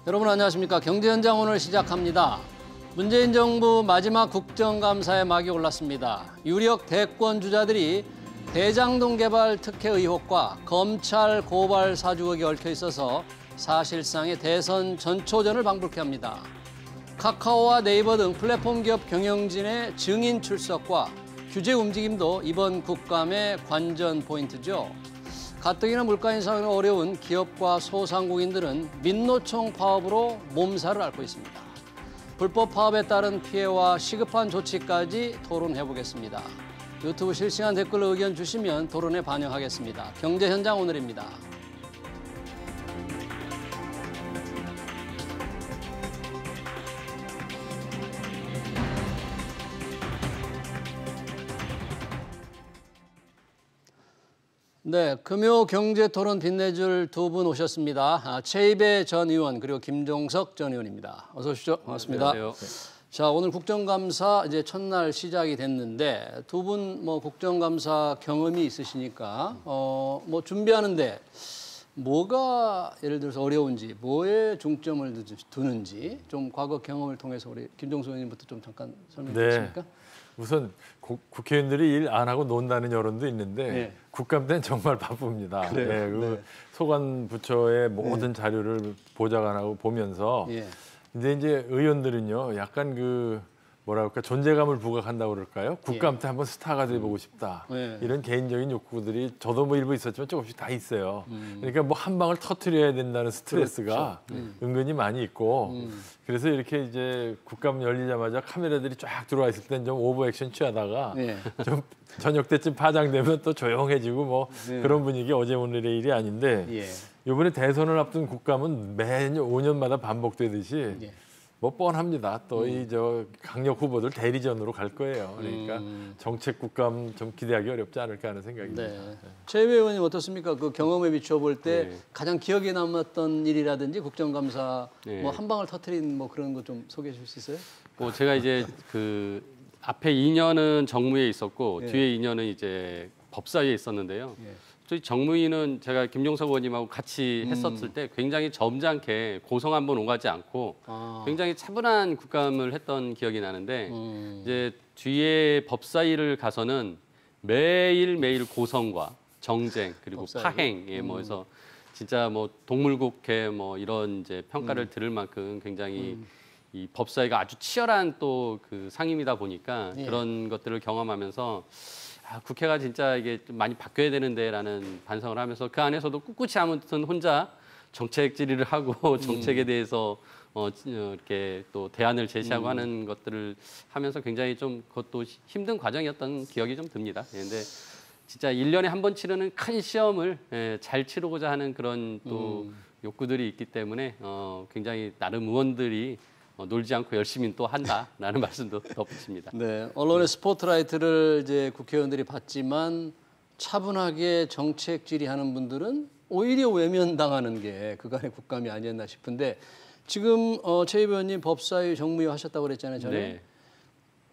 여러분 안녕하십니까. 경제현장 오늘 시작합니다. 문재인 정부 마지막 국정감사에 막이 올랐습니다. 유력 대권 주자들이 대장동 개발 특혜 의혹과 검찰 고발 사주 의혹이 얽혀 있어서 사실상의 대선 전초전을 방불케 합니다. 카카오와 네이버 등 플랫폼 기업 경영진의 증인 출석과 규제 움직임도 이번 국감의 관전 포인트죠. 가뜩이나 물가 인상이 어려운 기업과 소상공인들은 민노총 파업으로 몸살을 앓고 있습니다. 불법 파업에 따른 피해와 시급한 조치까지 토론해보겠습니다. 유튜브 실시간 댓글로 의견 주시면 토론에 반영하겠습니다. 경제현장 오늘입니다. 네, 금요 경제토론 빛내줄 두 분 오셨습니다. 최이배 전 의원 그리고 김종석 전 의원입니다. 어서 오십시오. 반갑습니다. 안녕하세요. 자, 오늘 국정감사 이제 첫날 시작이 됐는데 두 분 뭐 국정감사 경험이 있으시니까 뭐 준비하는데 뭐가 예를 들어서 어려운지 뭐에 중점을 두는지 좀 과거 경험을 통해서 우리 김종석 의원님부터 좀 잠깐 설명해 주시겠습니까? 우선 국회의원들이 일 안 하고 논다는 여론도 있는데 네. 국감 때는 정말 바쁩니다. 그래요? 그 네. 소관 부처의 모든 자료를 보좌관하고 보면서 예. 근데 이제 의원들은요 약간 그 뭐랄까 존재감을 부각한다고 그럴까요? 국감 때 한번 스타가 돼보고 싶다. 네. 이런 개인적인 욕구들이 저도 뭐 일부 있었지만 조금씩 다 있어요. 그러니까 뭐 한 방을 터트려야 된다는 스트레스가 은근히 많이 있고 그래서 이렇게 이제 국감 열리자마자 카메라들이 쫙 들어와 있을 땐 좀 오버 액션 취하다가 네. 좀 저녁 때쯤 파장되면 또 조용해지고 뭐 네. 그런 분위기 어제 오늘의 일이 아닌데 예. 이번에 대선을 앞둔 국감은 매년 5년마다 반복되듯이 예. 뭐 뻔합니다. 또 이 저 강력 후보들 대리전으로 갈 거예요. 그러니까 정책 국감 좀 기대하기 어렵지 않을까 하는 생각입니다. 네. 최이배 의원님 어떻습니까? 그 경험에 비춰볼 때 네. 가장 기억에 남았던 일이라든지 국정감사 네. 뭐 한 방을 터트린 뭐 그런 거 좀 소개해 주실 수 있어요? 뭐 제가 이제 그 앞에 2년은 정무에 있었고 예. 뒤에 2년은 이제 법사위에 있었는데요. 예. 저희 정무위는 제가 김종석 의원님하고 같이 했었을 때 굉장히 점잖게 고성 한번 오가지 않고 아. 굉장히 차분한 국감을 했던 기억이 나는데 이제 뒤에 법사위를 가서는 매일매일 고성과 정쟁 그리고 법사위? 파행 뭐 해서 진짜 뭐 동물국회 뭐 이런 이제 평가를 들을 만큼 굉장히 이 법사위가 아주 치열한 또 그 상임이다 보니까 예. 그런 것들을 경험하면서 아, 국회가 진짜 이게 좀 많이 바뀌어야 되는데라는 반성을 하면서 그 안에서도 꿋꿋이 아무튼 혼자 정책 질의를 하고 정책에 대해서 이렇게 또 대안을 제시하고 하는 것들을 하면서 굉장히 좀 그것도 힘든 과정이었던 기억이 좀 듭니다. 그런데 진짜 1년에 한 번 치르는 큰 시험을 잘 치르고자 하는 그런 또 욕구들이 있기 때문에 굉장히 나름 의원들이 놀지 않고 열심히 또 한다라는 말씀도 덧붙입니다. 네. 언론의 스포트라이트를 이제 국회의원들이 받지만 차분하게 정책 질의하는 분들은 오히려 외면당하는 게 그간의 국감이 아니었나 싶은데 지금 최이배 의원님 법사위 정무위 하셨다고 그랬잖아요. 전에. 네.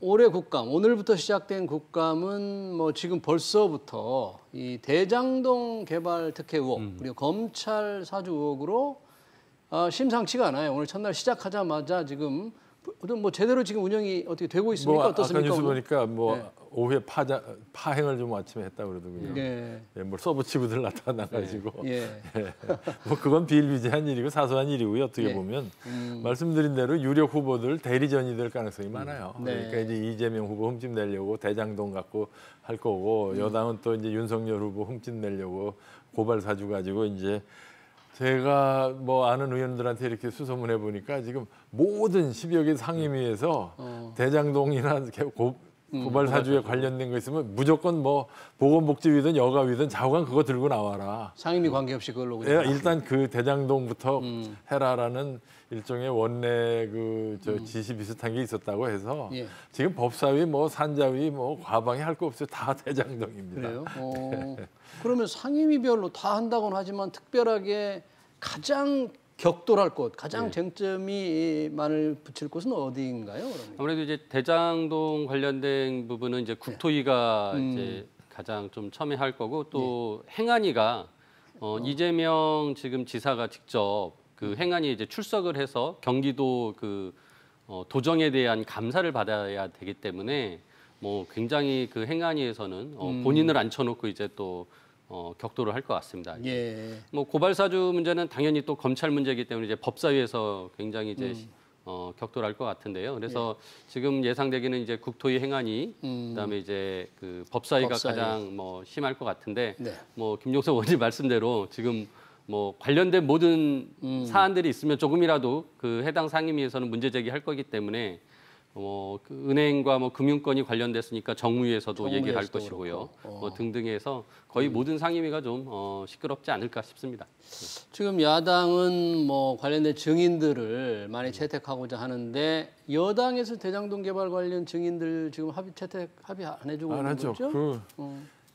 올해 국감, 오늘부터 시작된 국감은 뭐 지금 벌써부터 이 대장동 개발 특혜 의혹 그리고 검찰 사주 의혹으로 심상치가 않아요. 오늘 첫날 시작하자마자 지금 뭐 제대로 지금 운영이 어떻게 되고 있습니까? 뭐 어떻습니까? 아까 뉴스 오늘? 보니까 뭐 네. 오후에 파행을 좀 아침에 했다고 그러더군요. 네. 예, 뭐 서브치부들 나타나가지고 예. 예. 뭐 그건 비일비재한 일이고 사소한 일이고요. 어떻게 예. 보면 말씀드린 대로 유력 후보들 대리전이 될 가능성이 많아요. 네. 그러니까 이제 이재명 후보 흠집 내려고 대장동 갖고 할 거고 여당은 또 이제 윤석열 후보 흠집 내려고 고발 사주 가지고 이제 제가 뭐 아는 의원들한테 이렇게 수소문해 보니까 지금 모든 10여 개 상임위에서 대장동이나 고발 사주에 관련된 거 있으면 무조건 뭐 보건복지위든 여가위든 좌우간 그거 들고 나와라. 상임위 관계없이 그걸로 예, 그냥. 일단 그 대장동부터 해라라는 일종의 원내 그 저 지시 비슷한 게 있었다고 해서 예. 지금 법사위 뭐 산자위 뭐 과방위 할 거 없어요. 다 대장동입니다. 그래요? 그러면 상임위별로 다 한다고는 하지만 특별하게 가장 격돌할 곳, 가장 쟁점이 많을 붙일 곳은 어디인가요? 그러면? 아무래도 이제 대장동 관련된 부분은 이제 국토위가 이제 가장 좀 첨예할 거고 또 행안위가 이재명 지금 지사가 직접 그 행안위 이제 출석을 해서 경기도 그 도정에 대한 감사를 받아야 되기 때문에 뭐 굉장히 그 행안위에서는 본인을 앉혀놓고 이제 또 격돌을 할 것 같습니다. 예. 뭐 고발사주 문제는 당연히 또 검찰 문제이기 때문에 이제 법사위에서 굉장히 이제 격돌할 것 같은데요. 그래서 지금 예상되기는 이제 국토위 행안위, 그다음에 이제 그 법사위가 법사위. 가장 뭐 심할 것 같은데, 네. 뭐 김종석 의원님 말씀대로 지금 뭐 관련된 모든 사안들이 있으면 조금이라도 그 해당 상임위에서는 문제 제기할 거기 때문에 그 은행과 뭐 금융권이 관련됐으니까 정무위에서도 얘기를 할 것이고요. 뭐 등등해서 거의 모든 상임위가 좀 시끄럽지 않을까 싶습니다. 지금 야당은 뭐 관련된 증인들을 많이 채택하고자 하는데 여당에서 대장동 개발 관련 증인들 지금 합의 안 해주고 안 있는 하죠. 거죠?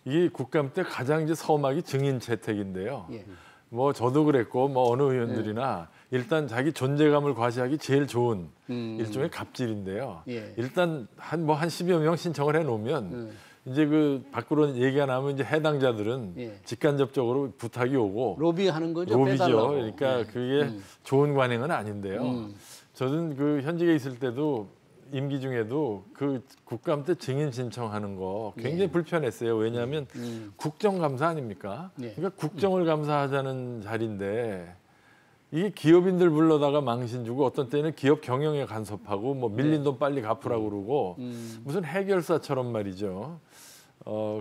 이 국감 때 가장 이제 서막이 증인 채택인데요. 예. 뭐 저도 그랬고 뭐 어느 의원들이나 일단 자기 존재감을 과시하기 제일 좋은 일종의 갑질인데요. 예. 일단 한 10여 명 신청을 해놓으면 이제 그 밖으로 얘기가 나면 이제 해당자들은 예. 직간접적으로 부탁이 오고 로비하는 거죠. 로비죠. 빼달라고. 그러니까 예. 그게 좋은 관행은 아닌데요. 저는 그 현직에 있을 때도 임기 중에도 그 국감 때 증인 신청하는 거 굉장히 불편했어요. 왜냐하면 국정감사 아닙니까? 예. 그러니까 국정을 감사하자는 자리인데 이게 기업인들 불러다가 망신 주고 어떤 때는 기업 경영에 간섭하고 뭐 밀린 돈 빨리 갚으라고 그러고 무슨 해결사처럼 말이죠.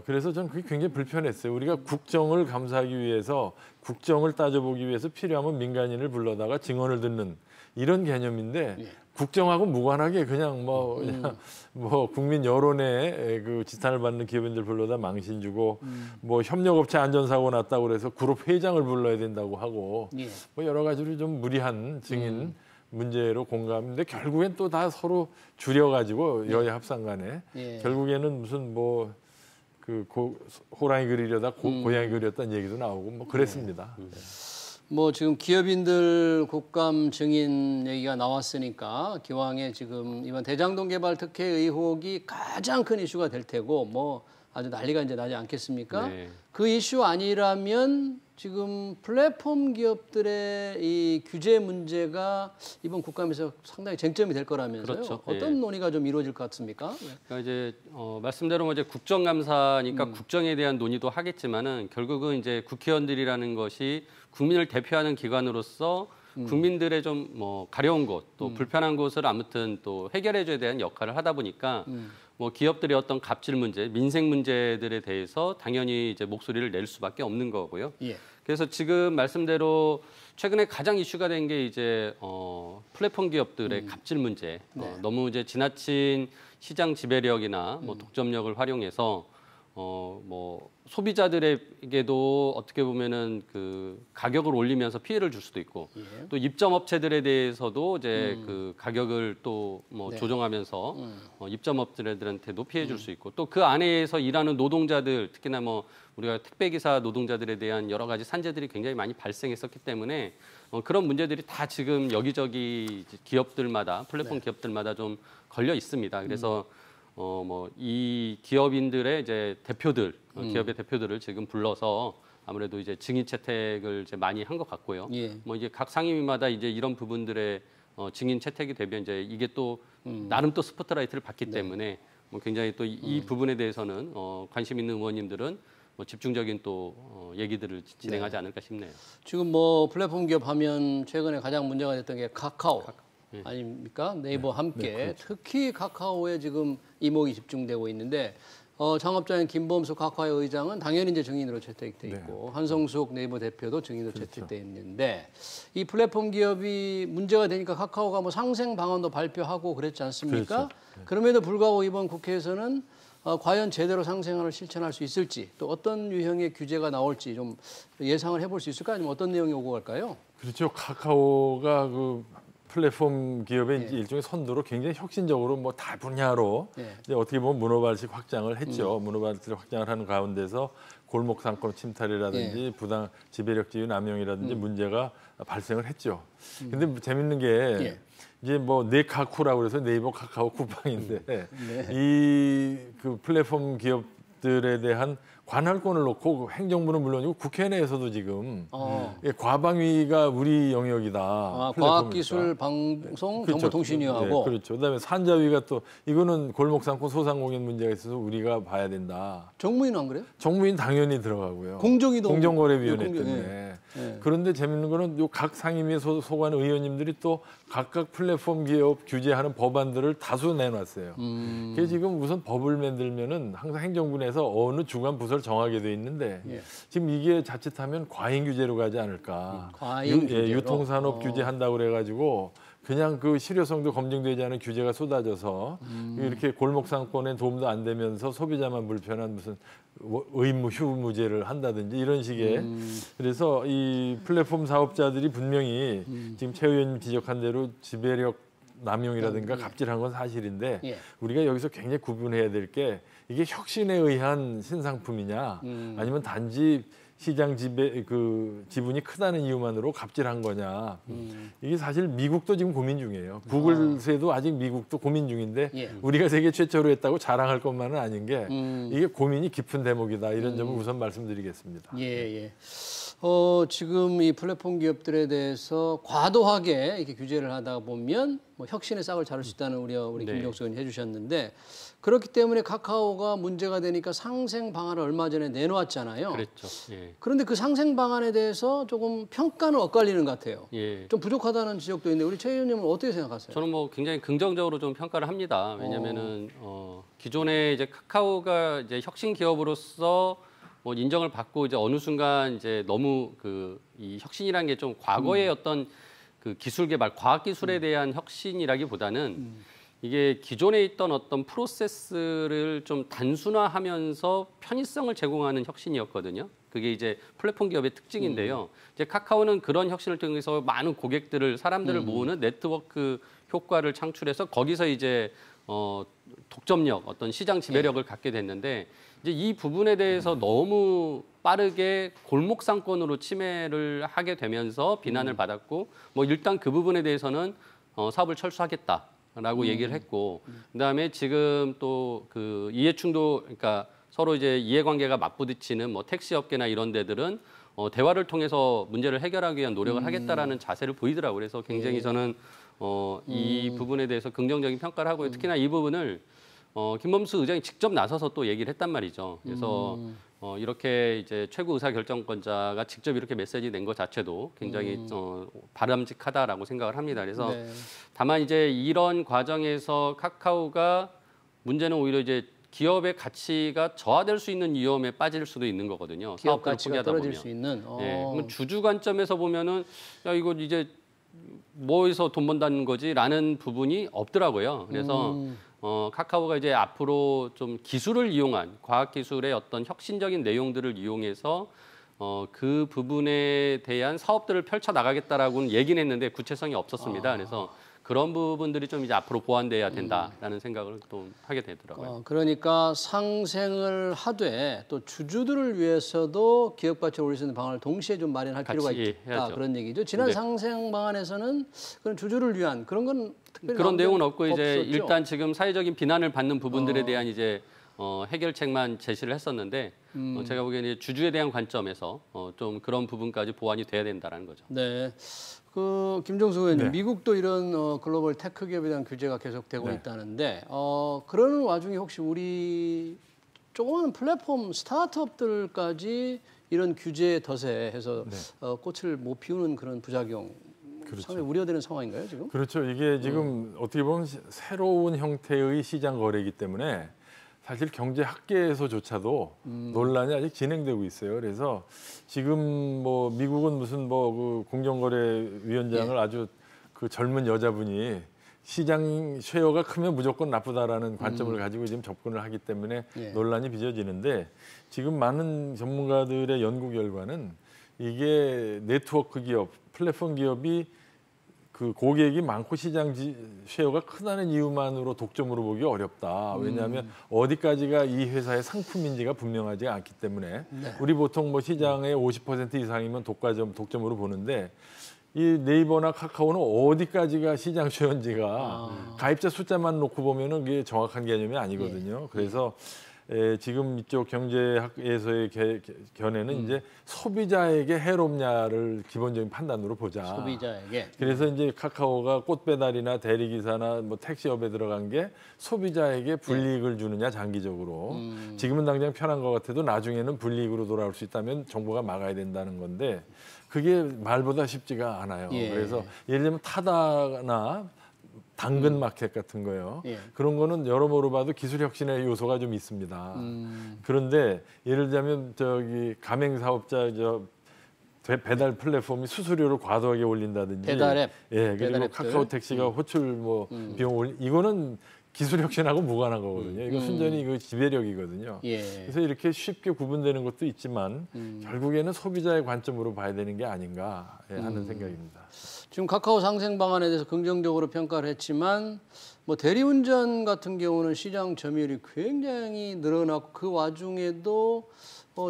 그래서 저는 그게 굉장히 불편했어요. 우리가 국정을 감사하기 위해서 국정을 따져보기 위해서 필요하면 민간인을 불러다가 증언을 듣는 이런 개념인데 국정하고 무관하게 그냥 뭐 국민 여론에 그 지탄을 받는 기업인들 불러다 망신 주고 뭐 협력업체 안전사고 났다고 그래서 그룹 회장을 불러야 된다고 하고 예. 뭐 여러 가지로 좀 무리한 증인 문제로 공감인데 결국엔 또 다 서로 줄여가지고 여야 합상 간에 예. 결국에는 무슨 뭐 그 호랑이 그리려다 고양이 그렸다는 얘기도 나오고 뭐 그랬습니다. 뭐 지금 기업인들 국감 증인 얘기가 나왔으니까 기왕에 지금 이번 대장동 개발 특혜 의혹이 가장 큰 이슈가 될 테고 뭐 아주 난리가 이제 나지 않겠습니까? 네. 그 이슈 아니라면 지금 플랫폼 기업들의 이 규제 문제가 이번 국감에서 상당히 쟁점이 될 거라면서요. 그렇죠. 어떤 예. 논의가 좀 이루어질 것 같습니까? 그러니까 이제 말씀대로 뭐 이제 국정감사니까 국정에 대한 논의도 하겠지만은 결국은 이제 국회의원들이라는 것이 국민을 대표하는 기관으로서 국민들의 좀 뭐 가려운 곳, 또 불편한 곳을 아무튼 또 해결해줘야 되는 역할을 하다 보니까 뭐 기업들의 어떤 갑질 문제, 민생 문제들에 대해서 당연히 이제 목소리를 낼 수밖에 없는 거고요. 예. 그래서 지금 말씀대로 최근에 가장 이슈가 된 게 이제 플랫폼 기업들의 갑질 문제. 너무 이제 지나친 시장 지배력이나 뭐 독점력을 활용해서 뭐 소비자들에게도 어떻게 보면은 그 가격을 올리면서 피해를 줄 수도 있고 또 입점 업체들에 대해서도 이제 그 가격을 또 뭐 조정하면서 입점 업체들한테도 피해 줄 수 있고 또 그 안에서 일하는 노동자들 특히나 뭐 우리가 택배기사 노동자들에 대한 여러 가지 산재들이 굉장히 많이 발생했었기 때문에 그런 문제들이 다 지금 여기저기 기업들마다 플랫폼 기업들마다 좀 걸려 있습니다. 그래서 뭐 이 기업인들의 이제 대표들, 기업의 대표들을 지금 불러서 아무래도 이제 증인 채택을 이제 많이 한 것 같고요. 예. 뭐 이게 각 상임위마다 이제 이런 부분들의 증인 채택이 되면 이제 이게 또 나름 또 스포트라이트를 받기 때문에 뭐 굉장히 또 이 부분에 대해서는 관심 있는 의원님들은 뭐 집중적인 또 얘기들을 진행하지 않을까 싶네요. 지금 뭐 플랫폼 기업 하면 최근에 가장 문제가 됐던 게 카카오 아닙니까? 네이버 함께 그렇죠. 특히 카카오에 지금 이목이 집중되고 있는데 창업자인 김범수 카카오의 의장은 당연히 이제 증인으로 채택돼 있고 한성숙 네이버 대표도 증인으로 채택돼 있는데 이 플랫폼 기업이 문제가 되니까 카카오가 뭐 상생 방안도 발표하고 그랬지 않습니까? 그럼에도 불구하고 이번 국회에서는 과연 제대로 상생안을 실천할 수 있을지 또 어떤 유형의 규제가 나올지 좀 예상을 해볼 수 있을까? 아니면 어떤 내용이 오고 갈까요? 그렇죠. 카카오가 그 플랫폼 기업의 이제 일종의 선두로 굉장히 혁신적으로 뭐 다 분야로 이제 어떻게 보면 문어발식 확장을 했죠. 문어발식 확장을 하는 가운데서 골목 상권 침탈이라든지 부당 지배력지유 남용이라든지 문제가 발생을 했죠. 근데 재밌는 게 이제 뭐 네카쿠라고 해서 네이버 카카오 쿠팡인데 이 그 플랫폼 기업들에 대한 관할권을 놓고 행정부는 물론이고 국회 내에서도 지금 어. 예, 과방위가 우리 영역이다. 아, 플랫폼이니까. 과학기술방송 그렇죠. 정보통신위하고 예, 그렇죠. 그다음에 산자위가 또 이거는 골목상권 소상공인 문제가 있어서 우리가 봐야 된다. 정무위는 안 그래요? 정무인 당연히 들어가고요. 공정위도 공정거래위원회 공정- 때문에. 예. 그런데 재밌는 거는 요 각 상임위에 소관 의원님들이 또 각각 플랫폼 기업 규제하는 법안들을 다수 내놨어요. 그게 지금 우선 법을 만들면은 항상 행정부 내에서 어느 주관 부서를 정하게 돼 있는데 예. 지금 이게 자칫하면 과잉 규제로 가지 않을까. 과잉 규제로? 유통산업 규제한다고 그래가지고 그냥 그 실효성도 검증되지 않은 규제가 쏟아져서 이렇게 골목상권에 도움도 안 되면서 소비자만 불편한 무슨 의무 휴무제를 한다든지 이런 식의 그래서 이 플랫폼 사업자들이 분명히 지금 최 의원님 지적한 대로 지배력 남용이라든가 갑질한 건 사실인데 예. 우리가 여기서 굉장히 구분해야 될 게 이게 혁신에 의한 신상품이냐 아니면 단지 시장 지분이 크다는 이유만으로 갑질한 거냐. 이게 사실 미국도 지금 고민 중이에요. 구글세도 아직 미국도 고민 중인데 예. 우리가 세계 최초로 했다고 자랑할 것만은 아닌 게 이게 고민이 깊은 대목이다. 이런 점을 우선 말씀드리겠습니다. 예, 예. 지금 이 플랫폼 기업들에 대해서 과도하게 이렇게 규제를 하다 보면 뭐 혁신의 싹을 자를 수 있다는 우리 네. 김종수 의원이 해주셨는데 그렇기 때문에 카카오가 문제가 되니까 상생 방안을 얼마 전에 내놓았잖아요. 그랬죠. 예. 그런데 그 상생 방안에 대해서 조금 평가는 엇갈리는 것 같아요. 예. 좀 부족하다는 지적도 있는데 우리 최 의원님은 어떻게 생각하세요? 저는 뭐 굉장히 긍정적으로 좀 평가를 합니다. 왜냐면은 기존에 이제 카카오가 이제 혁신 기업으로서 뭐 인정을 받고 이제 어느 순간 이제 너무 이 혁신이라는 게 좀 과거의 어떤 그 기술 개발, 과학 기술에 대한 혁신이라기보다는 이게 기존에 있던 어떤 프로세스를 좀 단순화하면서 편의성을 제공하는 혁신이었거든요. 그게 이제 플랫폼 기업의 특징인데요. 이제 카카오는 그런 혁신을 통해서 많은 고객들을 사람들을 모으는 네트워크 효과를 창출해서 거기서 이제 독점력, 어떤 시장 지배력을 갖게 됐는데 이제 이 부분에 대해서 너무 빠르게 골목상권으로 침해를 하게 되면서 비난을 받았고 뭐 일단 그 부분에 대해서는 사업을 철수하겠다라고 얘기를 했고 그다음에 지금 또 그 이해충돌 그러니까 서로 이제 이해관계가 맞부딪히는 뭐 택시업계나 이런 데들은 대화를 통해서 문제를 해결하기 위한 노력을 하겠다라는 자세를 보이더라고요. 그래서 굉장히 저는 이 부분에 대해서 긍정적인 평가를 하고요. 특히나 이 부분을 김범수 의장이 직접 나서서 또 얘기를 했단 말이죠. 그래서 이렇게 이제 최고 의사결정권자가 직접 이렇게 메시지 낸 것 자체도 굉장히 바람직하다라고 생각을 합니다. 그래서 네. 다만 이제 이런 과정에서 카카오가 문제는 오히려 이제 기업의 가치가 저하될 수 있는 위험에 빠질 수도 있는 거거든요. 기업 사업들을 가치가 포기하다 떨어질 보면. 수 있는. 예, 그러면 주주 관점에서 보면은 야 이거 이제 뭐에서 돈 번다는 거지라는 부분이 없더라고요. 그래서 카카오가 이제 앞으로 좀 기술을 이용한 과학 기술의 어떤 혁신적인 내용들을 이용해서 그 부분에 대한 사업들을 펼쳐 나가겠다라고는 얘기는 했는데 구체성이 없었습니다. 그래서 그런 부분들이 좀 이제 앞으로 보완돼야 된다라는 생각을 또 하게 되더라고요. 그러니까 상생을 하되 또 주주들을 위해서도 기업 가치를 올릴 수 있는 방안을 동시에 좀 마련할 같이 필요가 있다 해야죠. 그런 얘기죠. 지난 네. 상생 방안에서는 그런 주주를 위한 그런 건 특별히 그런 나온 적 내용은 없고 이제 없었죠? 일단 지금 사회적인 비난을 받는 부분들에 대한 이제 해결책만 제시를 했었는데 제가 보기에는 주주에 대한 관점에서 좀 그런 부분까지 보완이 돼야 된다라는 거죠. 네. 김종수 의원님, 네. 미국도 이런 글로벌 테크 기업에 대한 규제가 계속되고 네. 있다는데 그러는 와중에 혹시 우리 조그마한 플랫폼 스타트업들까지 이런 규제에 덫에해서 꽃을 못 피우는 그런 부작용 그렇죠. 상당히 우려되는 상황인가요 지금? 그렇죠. 이게 지금 어떻게 보면 새로운 형태의 시장 거래이기 때문에 사실 경제 학계에서조차도 논란이 아직 진행되고 있어요. 그래서 지금 뭐 미국은 무슨 그 공정거래위원장을 아주 그 젊은 여자분이 시장 쉐어가 크면 무조건 나쁘다라는 관점을 가지고 지금 접근을 하기 때문에 논란이 빚어지는데 지금 많은 전문가들의 연구 결과는 이게 네트워크 기업, 플랫폼 기업이 그 고객이 많고 시장 쉐어가 크다는 이유만으로 독점으로 보기 어렵다. 왜냐하면 어디까지가 이 회사의 상품인지가 분명하지 않기 때문에 우리 보통 뭐 시장의 50% 이상이면 독점으로 보는데 이 네이버나 카카오는 어디까지가 시장 쉐어인지가 가입자 숫자만 놓고 보면은 그게 정확한 개념이 아니거든요. 그래서 지금 이쪽 경제학에서의 견해는 이제 소비자에게 해롭냐를 기본적인 판단으로 보자. 소비자에게. 그래서 이제 카카오가 꽃 배달이나 대리기사나 뭐 택시업에 들어간 게 소비자에게 불이익을 주느냐 장기적으로. 지금은 당장 편한 것 같아도 나중에는 불이익으로 돌아올 수 있다면 정부가 막아야 된다는 건데 그게 말보다 쉽지가 않아요. 예. 그래서 예를 들면 타다나 당근 마켓 같은 거요. 예. 그런 거는 여러모로 봐도 기술 혁신의 요소가 좀 있습니다. 그런데 예를 들자면 저기 가맹 사업자 배달 플랫폼이 수수료를 과도하게 올린다든지, 배달 앱. 예, 그리고 배달 앱들. 카카오 택시가 호출 뭐 비용 이거는 기술 혁신하고 무관한 거거든요. 이거 순전히 이거 지배력이거든요. 예. 그래서 이렇게 쉽게 구분되는 것도 있지만 결국에는 소비자의 관점으로 봐야 되는 게 아닌가 하는 생각입니다. 지금 카카오 상생 방안에 대해서 긍정적으로 평가를 했지만 뭐 대리운전 같은 경우는 시장 점유율이 굉장히 늘어났고 그 와중에도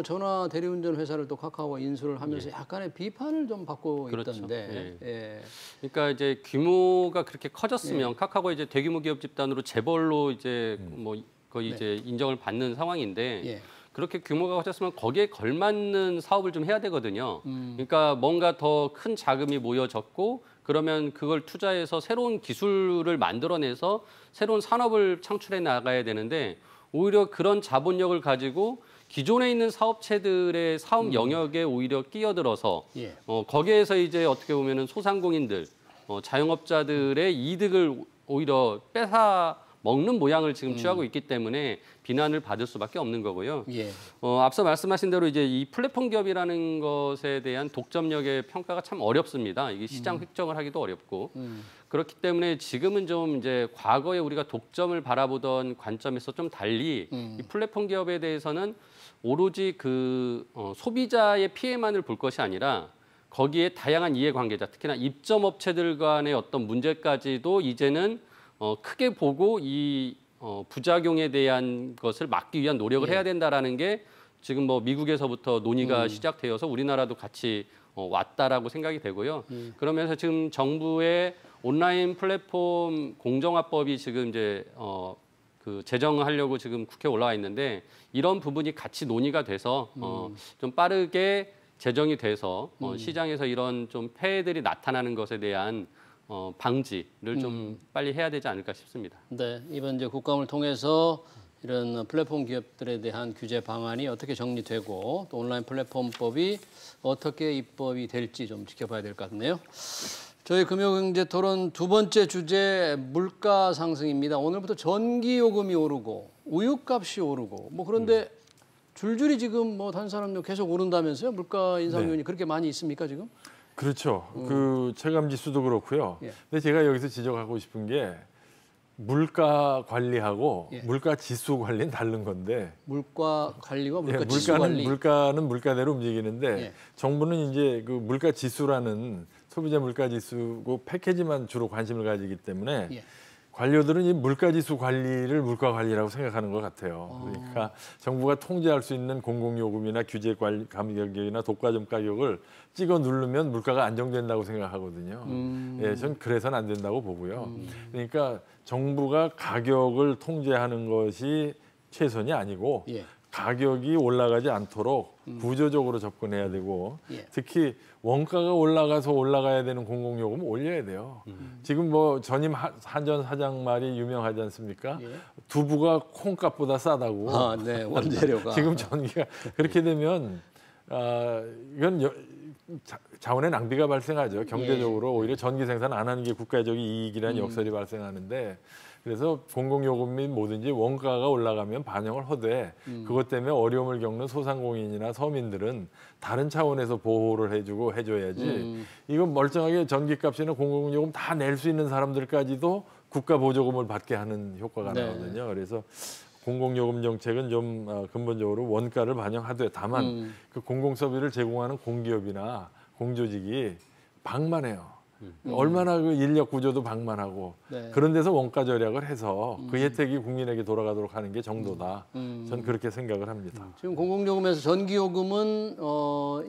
전화 대리운전 회사를 또 카카오가 인수를 하면서 약간의 비판을 좀 받고 그렇죠. 있던데. 예. 그러니까 이제 규모가 그렇게 커졌으면 카카오가 이제 대규모 기업 집단으로 재벌로 이제 뭐 거의 이제 인정을 받는 상황인데 예. 그렇게 규모가 커졌으면 거기에 걸맞는 사업을 좀 해야 되거든요. 그러니까 뭔가 더 큰 자금이 모여졌고 그러면 그걸 투자해서 새로운 기술을 만들어내서 새로운 산업을 창출해 나가야 되는데 오히려 그런 자본력을 가지고 기존에 있는 사업체들의 사업 영역에 오히려 끼어들어서 예. 거기에서 이제 어떻게 보면은 소상공인들, 자영업자들의 이득을 오히려 뺏어 먹는 모양을 지금 취하고 있기 때문에 비난을 받을 수밖에 없는 거고요. 예. 앞서 말씀하신 대로 이제 이 플랫폼 기업이라는 것에 대한 독점력의 평가가 참 어렵습니다. 이게 시장 획정을 하기도 어렵고 그렇기 때문에 지금은 좀 이제 과거에 우리가 독점을 바라보던 관점에서 좀 달리 이 플랫폼 기업에 대해서는 오로지 그 소비자의 피해만을 볼 것이 아니라 거기에 다양한 이해관계자, 특히나 입점업체들 간의 어떤 문제까지도 이제는 크게 보고 이 부작용에 대한 것을 막기 위한 노력을 해야 된다라는 게 지금 뭐 미국에서부터 논의가 시작되어서 우리나라도 같이 왔다라고 생각이 되고요. 그러면서 지금 정부의 온라인 플랫폼 공정화법이 지금 이제 그 제정하려고 지금 국회에 올라와 있는데 이런 부분이 같이 논의가 돼서 좀 빠르게 제정이 돼서 시장에서 이런 좀 폐해들이 나타나는 것에 대한 방지를 좀 빨리 해야 되지 않을까 싶습니다. 네, 이번 이제 국감을 통해서 이런 플랫폼 기업들에 대한 규제 방안이 어떻게 정리되고 또 온라인 플랫폼법이 어떻게 입법이 될지 좀 지켜봐야 될 것 같네요. 저희 금요경제 토론 두 번째 주제 물가 상승입니다. 오늘부터 전기 요금이 오르고 우유값이 오르고 뭐 그런데 줄줄이 지금 뭐 탄산음료 계속 오른다면서요? 물가 인상 요인이 그렇게 많이 있습니까 지금? 그렇죠. 그 체감 지수도 그렇고요. 예. 근데 제가 여기서 지적하고 싶은 게 물가 관리하고 예. 물가 지수 관리는 다른 건데 물가 관리와 물가 예, 지수 관리. 물가는 물가대로 움직이는데 예. 정부는 이제 그 물가 지수라는 소비자 물가 지수고 패키지만 주로 관심을 가지기 때문에 예. 관료들은 이 물가지수 관리를 물가 관리라고 생각하는 것 같아요. 그러니까 정부가 통제할 수 있는 공공요금이나 규제 가격이나 독과점 가격을 찍어 누르면 물가가 안정된다고 생각하거든요. 예, 전 그래서는 안 된다고 보고요. 그러니까 정부가 가격을 통제하는 것이 최선이 아니고 예. 가격이 올라가지 않도록 구조적으로 접근해야 되고 예. 특히 원가가 올라가야 되는 공공요금을 올려야 돼요. 지금 뭐 전임 한전 사장 말이 유명하지 않습니까? 예. 두부가 콩값보다 싸다고. 아, 네, 원재료가. 지금 전기가 그렇게 되면 이건 자원의 낭비가 발생하죠. 경제적으로 오히려 전기 생산 안 하는 게 국가적인 이익이라는 역설이 발생하는데 그래서 공공요금이 뭐든지 원가가 올라가면 반영을 하되 그것 때문에 어려움을 겪는 소상공인이나 서민들은 다른 차원에서 보호를 해줘야지 이건 멀쩡하게 전기값이나 공공요금 다 낼 수 있는 사람들까지도 국가 보조금을 받게 하는 효과가 네. 나거든요. 그래서 공공요금 정책은 좀 근본적으로 원가를 반영하되 다만 그 공공서비스를 제공하는 공기업이나 공조직이 방만해요. 얼마나 그 인력 구조도 방만하고 네. 그런 데서 원가 절약을 해서 그 혜택이 국민에게 돌아가도록 하는 게 정도다. 전 그렇게 생각을 합니다. 지금 공공요금에서 전기요금은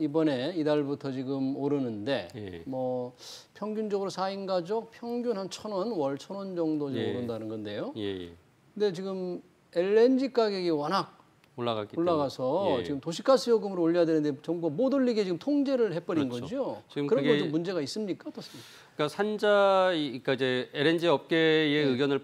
이번에 이달부터 지금 오르는데 예. 뭐 평균적으로 4인 가족 평균 한 1,000원, 월 1,000원 정도 지금 예. 오른다는 건데요. 예, 예. 근데 지금 LNG 가격이 워낙 올라갔기 올라가서 때문에. 예. 지금 도시가스 요금을 올려야 되는데 정부가 못 올리게 지금 통제를 해버린 그렇죠. 거죠. 지금 그런 그게- 거 좀 문제가 있습니까? 어떻습니까? 그러니까 그러니까 이제 LNG 업계의 의견을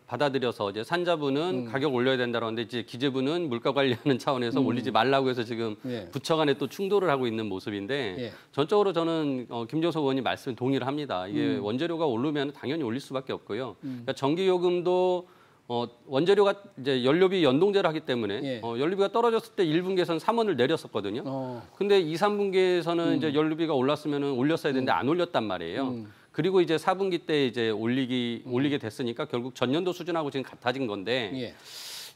받아들여서 이제 산자부는 가격 올려야 된다고 하는데 이제 기재부는 물가 관리하는 차원에서 올리지 말라고 해서 지금 예. 부처 간에 또 충돌을 하고 있는 모습인데 예. 전적으로 저는 김종석 의원님 말씀에 동의를 합니다. 이게 원재료가 오르면 당연히 올릴 수밖에 없고요. 그러니까 전기요금도 원재료가 이제 연료비 연동제를 하기 때문에 예. 연료비가 떨어졌을 때 1분기에서는 3원을 내렸었거든요. 어. 근데 2, 3분기에서는 이제 연료비가 올랐으면은 올렸어야 되는데 안 올렸단 말이에요. 그리고 이제 4분기 때 이제 올리게 됐으니까 결국 전년도 수준하고 지금 같아진 건데 예.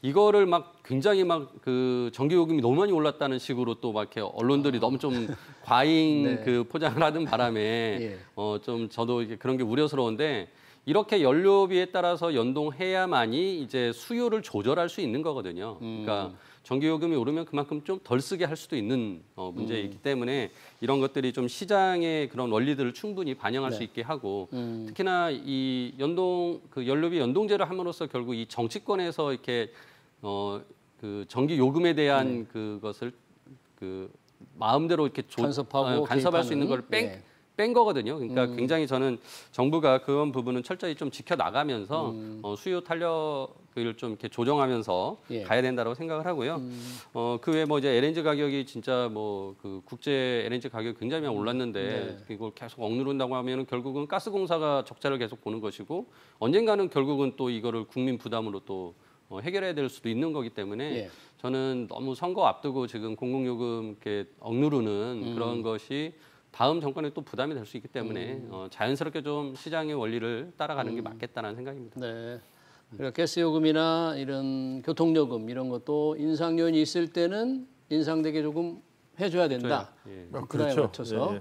이거를 막 굉장히 막 그 전기 요금이 너무 많이 올랐다는 식으로 또 막 이렇게 언론들이 너무 좀 과잉 네. 그 포장을 하던 바람에 예. 좀 저도 이게 그런 게 우려스러운데 이렇게 연료비에 따라서 연동해야만이 이제 수요를 조절할 수 있는 거거든요. 그러니까 전기요금이 오르면 그만큼 좀 덜 쓰게 할 수도 있는 문제이기 때문에 이런 것들이 좀 시장의 그런 원리들을 충분히 반영할 수 있게 하고 특히나 이 연료비 연동제를 함으로써 결국 이 정치권에서 이렇게 그 전기요금에 대한 그것을 그 마음대로 이렇게 간섭하고 간섭할 수 있는 걸 개입하는? 뺀 거거든요. 그러니까 굉장히 저는 정부가 그런 부분은 철저히 좀 지켜 나가면서 수요 탄력을 좀 이렇게 조정하면서 예. 가야 된다고 생각을 하고요. 그 외에 뭐 이제 LNG 가격이 진짜 뭐 그 국제 LNG 가격이 굉장히 많이 올랐는데 이걸 계속 억누른다고 하면은 결국은 가스공사가 적자를 계속 보는 것이고 언젠가는 결국은 또 이거를 국민 부담으로 또 해결해야 될 수도 있는 거기 때문에 예. 저는 너무 선거 앞두고 지금 공공요금 이렇게 억누르는 그런 것이 다음 정권에 또 부담이 될 수 있기 때문에 자연스럽게 좀 시장의 원리를 따라가는 게 맞겠다는 생각입니다. 네. 그러니까 가스 요금이나 이런 교통요금 이런 것도 인상 요인이 있을 때는 인상되게 조금 해줘야 된다. 예. 그날에 맞춰서. 예,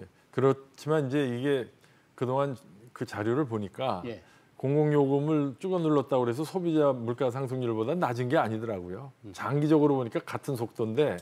예. 그렇지만 이제 이게 그동안 그 자료를 보니까 예. 공공요금을 쭉 눌렀다고 그래서 소비자 물가 상승률보다 낮은 게 아니더라고요. 장기적으로 보니까 같은 속도인데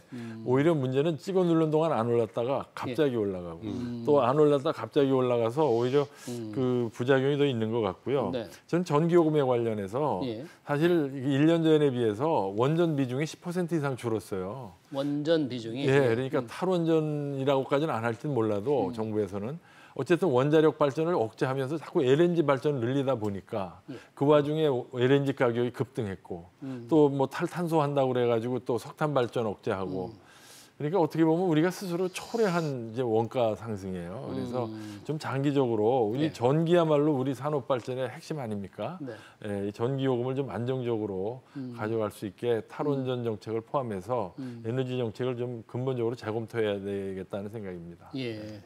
오히려 문제는 찍어 누른 동안 안 올랐다가 갑자기 올라가고 또 안 올랐다가 갑자기 올라가서 오히려 그 부작용이 더 있는 것 같고요. 네. 저는 전기요금에 관련해서 예. 사실 1년 전에 비해서 원전 비중이 10% 이상 줄었어요. 원전 비중이. 예, 그러니까 탈원전이라고까지는 안 할진 몰라도 정부에서는 어쨌든 원자력 발전을 억제하면서 자꾸 LNG 발전을 늘리다 보니까 그 와중에 LNG 가격이 급등했고 또 뭐 탈탄소 한다고 그래가지고 또 석탄 발전 억제하고 그러니까 어떻게 보면 우리가 스스로 초래한 이제 원가 상승이에요. 그래서 좀 장기적으로 우리 네. 전기야말로 우리 산업 발전의 핵심 아닙니까? 네. 예, 이 전기 요금을 좀 안정적으로 가져갈 수 있게 탈원전 정책을 포함해서 에너지 정책을 좀 근본적으로 재검토해야 되겠다는 생각입니다. 예.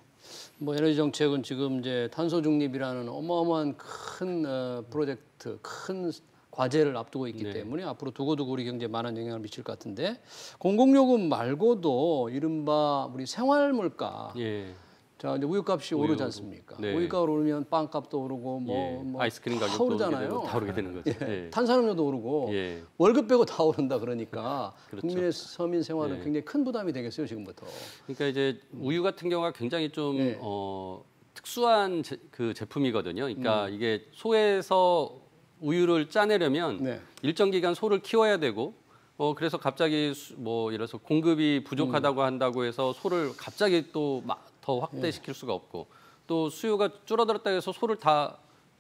뭐 에너지 정책은 지금 이제 탄소 중립이라는 어마어마한 큰 프로젝트, 큰 과제를 앞두고 있기 때문에 앞으로 두고두고 우리 경제에 많은 영향을 미칠 것 같은데 공공요금 말고도 이른바 우리 생활물가 예. 자 이제 우유값이 오르지 않습니까? 네. 우유값 오르면 빵값도 오르고 예. 뭐 아이스크림 다 가격도 오르잖아요. 다 오르게 되는 거죠. 예. 예. 탄산음료도 오르고 예. 월급 빼고 다 오른다 그러니까 그렇죠. 국민의 서민 생활은 예. 굉장히 큰 부담이 되겠어요 지금부터. 그러니까 이제 우유 같은 경우가 굉장히 좀 네. 특수한 그 제품이거든요. 그러니까 이게 소에서 우유를 짜내려면 네. 일정 기간 소를 키워야 되고 그래서 갑자기 뭐 예를 들어서 공급이 부족하다고 한다고 해서 소를 갑자기 또 더 확대시킬 수가 없고 또 수요가 줄어들었다 해서 소를 다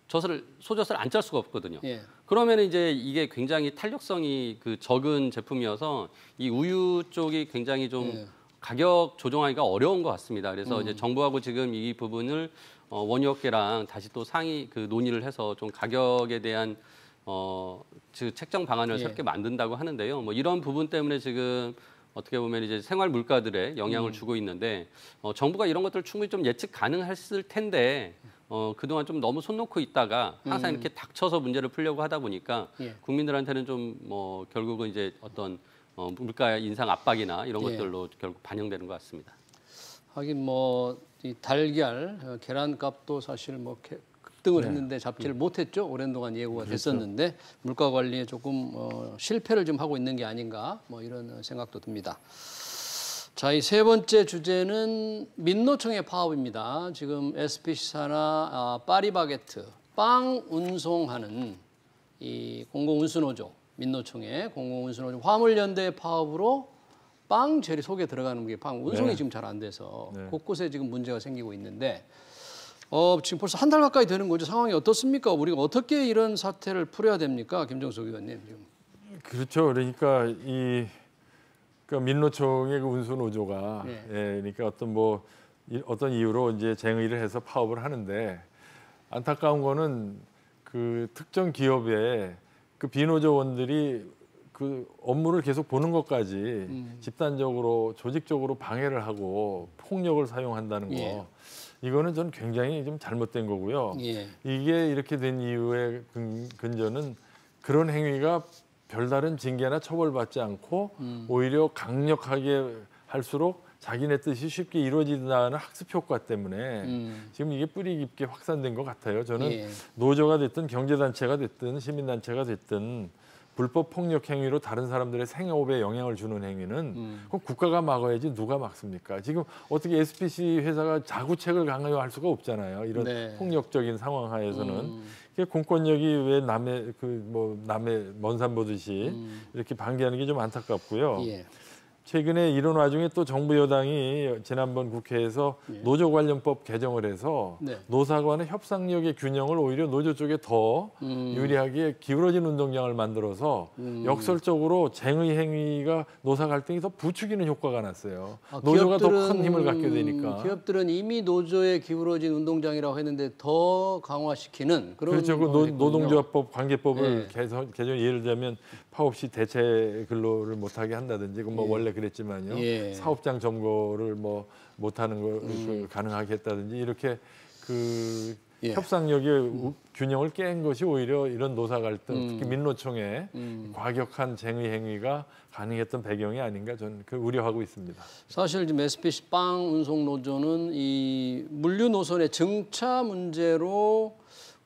소젖을 안 짤 수가 없거든요. 예. 그러면 이제 이게 굉장히 탄력성이 그 적은 제품이어서 이 우유 쪽이 굉장히 좀 예. 가격 조정하기가 어려운 것 같습니다. 그래서 이제 정부하고 지금 이 부분을 원유업계랑 다시 또 상의 그 논의를 해서 좀 가격에 대한 즉 책정 방안을 예. 새롭게 만든다고 하는데요. 뭐 이런 부분 때문에 지금 어떻게 보면 이제 생활 물가들에 영향을 주고 있는데 정부가 이런 것들을 충분히 좀 예측 가능했을 텐데 그동안 좀 너무 손 놓고 있다가 항상 이렇게 닥쳐서 문제를 풀려고 하다 보니까 예. 국민들한테는 좀 뭐 결국은 이제 어떤 물가 인상 압박이나 이런 예. 것들로 결국 반영되는 것 같습니다. 하긴 뭐 이 달걀, 계란값도 사실 뭐 급등을 네. 했는데 잡지를 못했죠. 오랜 동안 예고가 됐었는데 물가 관리에 조금 실패를 좀 하고 있는 게 아닌가 뭐 이런 생각도 듭니다. 자, 이 세 번째 주제는 민노총의 파업입니다. 지금 SPC사나 파리바게트 빵 운송하는 이 공공운수노조 민노총의 공공운수노조 화물연대 파업으로 빵 젤이 속에 들어가는 게 빵 운송이 네. 지금 잘 안 돼서 네. 곳곳에 지금 문제가 생기고 있는데 지금 벌써 한 달 가까이 되는 거죠. 상황이 어떻습니까? 우리가 어떻게 이런 사태를 풀어야 됩니까? 김정석 의원님. 지금. 그렇죠. 그러니까 그러니까 민노총의 그 운수노조가 네. 예, 그러니까 어떤 이유로 이제 쟁의를 해서 파업을 하는데 안타까운 거는 그 특정 기업의 그 비노조원들이 그 업무를 계속 보는 것까지 집단적으로 조직적으로 방해를 하고 폭력을 사용한다는 거 예. 이거는 전 굉장히 좀 잘못된 거고요. 예. 이게 이렇게 된 이유의 근저는 그런 행위가 별다른 징계나 처벌받지 않고 오히려 강력하게 할수록 자기네 뜻이 쉽게 이루어진다는 학습 효과 때문에 지금 이게 뿌리 깊게 확산된 것 같아요. 저는 예. 노조가 됐든 경제단체가 됐든 시민단체가 됐든 불법 폭력 행위로 다른 사람들의 생업에 영향을 주는 행위는 그건 국가가 막아야지 누가 막습니까? 지금 어떻게 SPC 회사가 자구책을 강요할 수가 없잖아요. 이런 네. 폭력적인 상황 하에서는 이게 공권력이 왜 남의 먼 산 보듯이 이렇게 방기하는 게 좀 안타깝고요. 예. 최근에 이런 와중에 또 정부 여당이 지난번 국회에서 노조 관련법 개정을 해서 네. 노사 간의 협상력의 균형을 오히려 노조 쪽에 더 유리하게 기울어진 운동장을 만들어서 역설적으로 쟁의 행위가 노사 갈등이 더 부추기는 효과가 났어요. 노조가 더 큰 힘을 갖게 되니까. 기업들은 이미 노조에 기울어진 운동장이라고 했는데 더 강화시키는 그런 그렇죠. 그 방식이군요. 노동조합법 관계법을 네. 개정 예를 들면 파업 시 대체 근로를 못하게 한다든지 그 뭐 원래 그랬지만요. 예. 사업장 점거를 뭐 못하는 걸 가능하게 했다든지 이렇게 그 예. 협상력의 균형을 깬 것이 오히려 이런 노사 갈등, 특히 민노총의 과격한 쟁의 행위가 가능했던 배경이 아닌가 저는 그 우려하고 있습니다. 사실 지금 SPC 빵 운송 노조는 이 물류 노선의 정차 문제로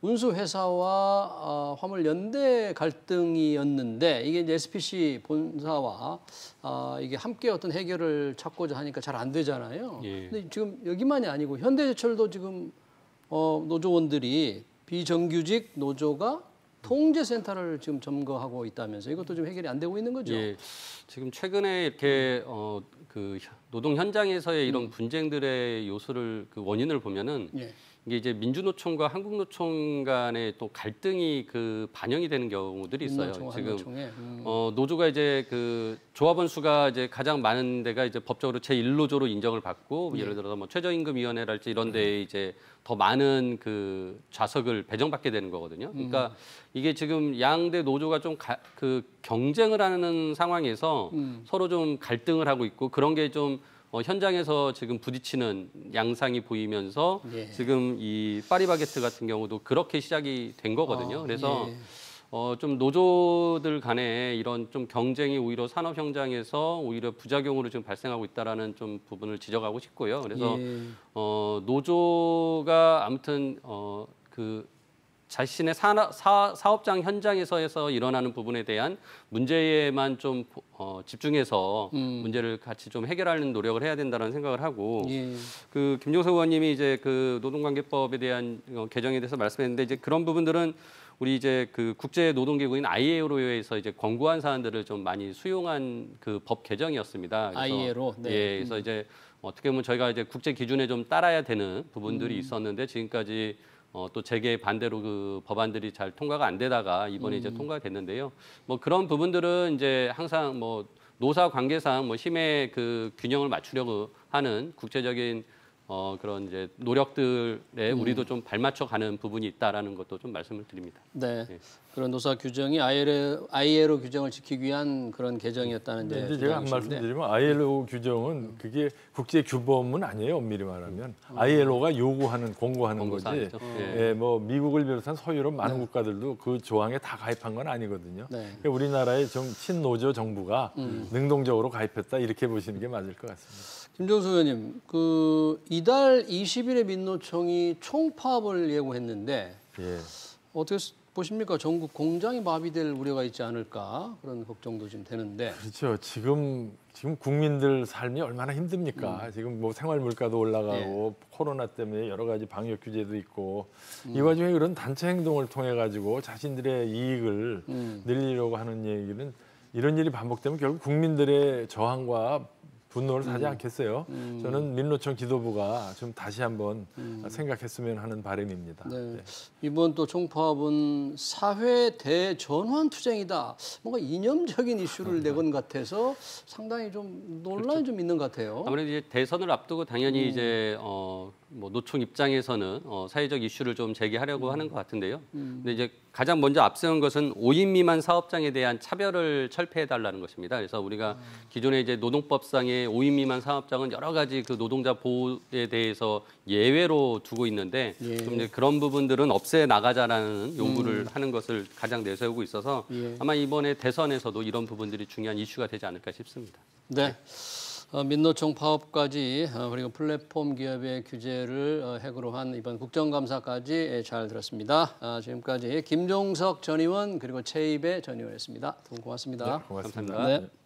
운수 회사와 화물 연대 갈등이었는데 이게 이제 SPC 본사와 이게 함께 어떤 해결을 찾고자 하니까 잘 안 되잖아요. 예. 근데 지금 여기만이 아니고 현대제철도 지금 노조원들이 비정규직 노조가 통제센터를 지금 점거하고 있다면서 이것도 좀 해결이 안 되고 있는 거죠. 예, 지금 최근에 이렇게 그 노동 현장에서의 이런 분쟁들의 요소를 그 원인을 보면은 예. 이게 이제 민주노총과 한국노총 간의 또 갈등이 그 반영이 되는 경우들이 있어요. 민노총, 지금 한노총에. 노조가 이제 그 조합원 수가 이제 가장 많은 데가 이제 법적으로 제1노조로 인정을 받고 예를 들어서 뭐 최저임금위원회랄지 이런 데에 이제 더 많은 그 좌석을 배정받게 되는 거거든요. 그러니까 이게 지금 양대 노조가 좀 그 경쟁을 하는 상황에서 서로 좀 갈등을 하고 있고 그런 게 좀 현장에서 지금 부딪히는 양상이 보이면서 예. 지금 이 파리바게트 같은 경우도 그렇게 시작이 된 거거든요. 그래서 예. 좀 노조들 간에 이런 좀 경쟁이 오히려 산업 현장에서 오히려 부작용으로 지금 발생하고 있다라는 좀 부분을 지적하고 싶고요. 그래서 예. 노조가 아무튼 그 자신의 사업장 현장에서 일어나는 부분에 대한 문제에만 좀 집중해서 문제를 같이 좀 해결하는 노력을 해야 된다는 생각을 하고 예. 그 김종석 의원님이 이제 그 노동관계법에 대한 개정에 대해서 말씀했는데 이제 그런 부분들은 우리 이제 그 국제 노동기구인 ILO에서 이제 권고한 사안들을 좀 많이 수용한 그 법 개정이었습니다. 그래서 ILO. 네. 예, 그래서 이제 어떻게 보면 저희가 이제 국제 기준에 좀 따라야 되는 부분들이 있었는데 지금까지 또 재계 반대로 그 법안들이 잘 통과가 안 되다가 이번에 이제 통과가 됐는데요. 뭐 그런 부분들은 이제 항상 뭐 노사 관계상 뭐 힘의 그 균형을 맞추려고 하는 국제적인 그런 이제 노력들에 우리도 좀 발맞춰 가는 부분이 있다라는 것도 좀 말씀을 드립니다. 네. 예. 그런 노사 규정이 ILO 규정을 지키기 위한 그런 개정이었다는 이제 제가 한 말씀 드리면 ILO 규정은 그게 국제 규범은 아니에요. 엄밀히 말하면 ILO가 요구하는 권고하는 거지. 권고사항이죠. 예, 뭐 미국을 비롯한 서유럽 많은 국가들도 그 조항에 다 가입한 건 아니거든요. 네. 그러니까 우리나라의 친노조 정부가 능동적으로 가입했다 이렇게 보시는 게 맞을 것 같습니다. 김정수 의원님, 그 이달 20일에 민노총이 총파업을 예고했는데 예. 어떻게 보십니까? 전국 공장이 마비될 우려가 있지 않을까 그런 걱정도 좀 되는데. 그렇죠. 지금 국민들 삶이 얼마나 힘듭니까? 지금 뭐 생활 물가도 올라가고 코로나 때문에 여러 가지 방역 규제도 있고 이 와중에 그런 단체 행동을 통해 가지고 자신들의 이익을 늘리려고 하는 얘기는 이런 일이 반복되면 결국 국민들의 저항과 분노를 사지 않겠어요. 저는 민노총 지도부가 좀 다시 한번 생각했으면 하는 바람입니다. 네. 네. 이번 또 총파업은 사회 대전환 투쟁이다. 뭔가 이념적인 이슈를 내건 같아서 상당히 좀 논란이 좀 있는 것 같아요. 아무래도 이제 대선을 앞두고 당연히 이제 뭐 노총 입장에서는 사회적 이슈를 좀 제기하려고 하는 것 같은데요. 근데 이제 가장 먼저 앞세운 것은 5인 미만 사업장에 대한 차별을 철폐해달라는 것입니다. 그래서 우리가 기존에 이제 노동법상의 5인 미만 사업장은 여러 가지 그 노동자 보호에 대해서 예외로 두고 있는데 좀 이제 그런 부분들은 없애 나가자라는 요구를 하는 것을 가장 내세우고 있어서 아마 이번에 대선에서도 이런 부분들이 중요한 이슈가 되지 않을까 싶습니다. 네. 민노총 파업까지 그리고 플랫폼 기업의 규제를 핵으로 한 이번 국정감사까지 잘 들었습니다. 지금까지 김종석 전 의원 그리고 최입의 전 의원이었습니다. 두 분 고맙습니다. 고맙습니다. 감사합니다. 네.